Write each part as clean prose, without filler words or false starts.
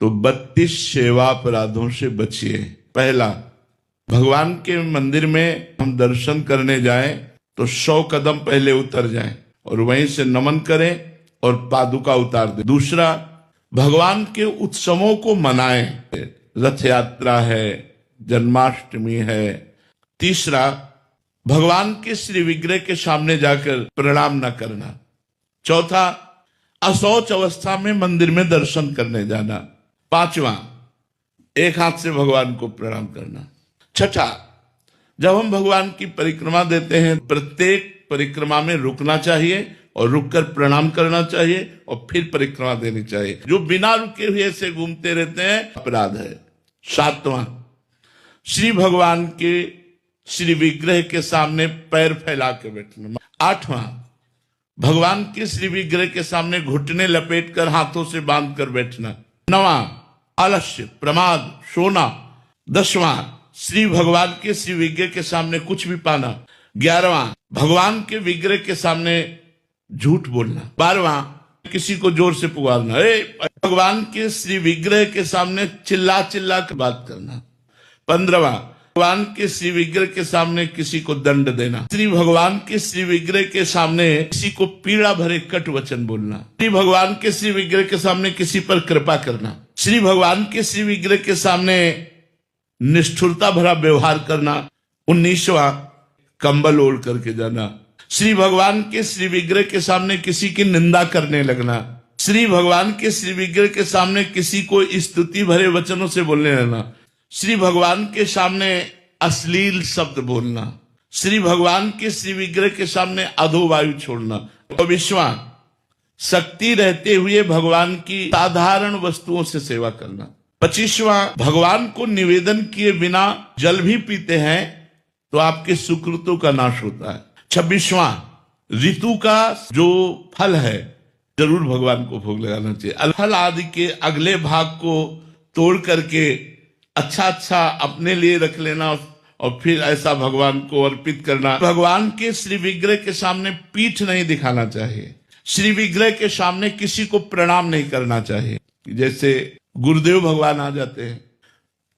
तो 32 सेवा अपराधों से बचिए। पहला, भगवान के मंदिर में हम दर्शन करने जाएं तो 100 कदम पहले उतर जाएं और वहीं से नमन करें और पादुका उतार दें। दूसरा, भगवान के उत्सवों को मनाएं, रथ यात्रा है, जन्माष्टमी है। तीसरा, भगवान के श्री विग्रह के सामने जाकर प्रणाम न करना। चौथा, अशौच अवस्था में मंदिर में दर्शन करने जाना। पांचवा, एक हाथ से भगवान को प्रणाम करना। छठा, जब हम भगवान की परिक्रमा देते हैं प्रत्येक परिक्रमा में रुकना चाहिए और रुककर प्रणाम करना चाहिए और फिर परिक्रमा देनी चाहिए। जो बिना रुके हुए से घूमते रहते हैं अपराध है। सातवां, श्री भगवान के श्री विग्रह के सामने पैर फैला के बैठना। आठवां, भगवान के श्री विग्रह के सामने घुटने लपेटकर हाथों से बांध कर बैठना। नवां, आलस्य, प्रमाद, सोना। 10वां, श्री भगवान के श्री विग्रह के सामने कुछ भी पाना। 11वां, भगवान के विग्रह के सामने झूठ बोलना। 12वां, किसी को जोर से पुकारना। भगवान के श्री विग्रह के सामने चिल्ला चिल्ला कर बात करना। 15वां, भगवान के श्री विग्रह के सामने किसी को दंड देना। श्री भगवान के श्री विग्रह के सामने किसी को पीड़ा भरे कट वचन बोलना। श्री भगवान के श्री विग्रह के सामने किसी पर कृपा करना। श्री भगवान के श्री विग्रह के सामने निष्ठुरता भरा व्यवहार करना। 19वां, कंबल ओढ़ करके जाना। श्री भगवान के श्री विग्रह के सामने किसी की निंदा करने लगना। श्री भगवान के श्री विग्रह के सामने किसी को स्तुति भरे वचनों से बोलने लगना। श्री भगवान के सामने अश्लील शब्द बोलना। श्री भगवान के श्री विग्रह के सामने अधोवायु छोड़ना। 24वां, शक्ति रहते हुए भगवान की साधारण वस्तुओं से सेवा करना। 25वां, भगवान को निवेदन किए बिना जल भी पीते हैं तो आपके सुकृतों का नाश होता है। 26वां, ऋतु का जो फल है जरूर भगवान को भोग लगाना चाहिए। फल आदि के अगले भाग को तोड़ करके अच्छा अच्छा अपने लिए रख लेना और फिर ऐसा भगवान को अर्पित करना। भगवान के श्री विग्रह के सामने पीठ नहीं दिखाना चाहिए। श्री विग्रह के सामने किसी को प्रणाम नहीं करना चाहिए। जैसे गुरुदेव भगवान आ जाते हैं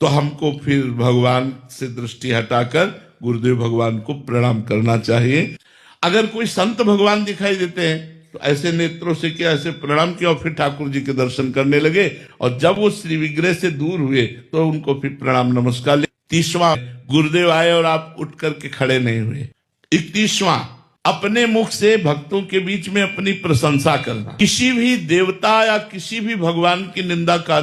तो हमको फिर भगवान से दृष्टि हटाकर गुरुदेव भगवान को प्रणाम करना चाहिए। अगर कोई संत भगवान दिखाई देते हैं तो ऐसे नेत्रों से क्या, ऐसे प्रणाम किया और फिर ठाकुर जी के दर्शन करने लगे और जब वो श्री विग्रह से दूर हुए तो उनको फिर प्रणाम नमस्कार। 30वां, गुरुदेव आए और आप उठ करके खड़े नहीं हुए। 31वां, अपने मुख से भक्तों के बीच में अपनी प्रशंसा करना। किसी भी देवता या किसी भी भगवान की निंदा का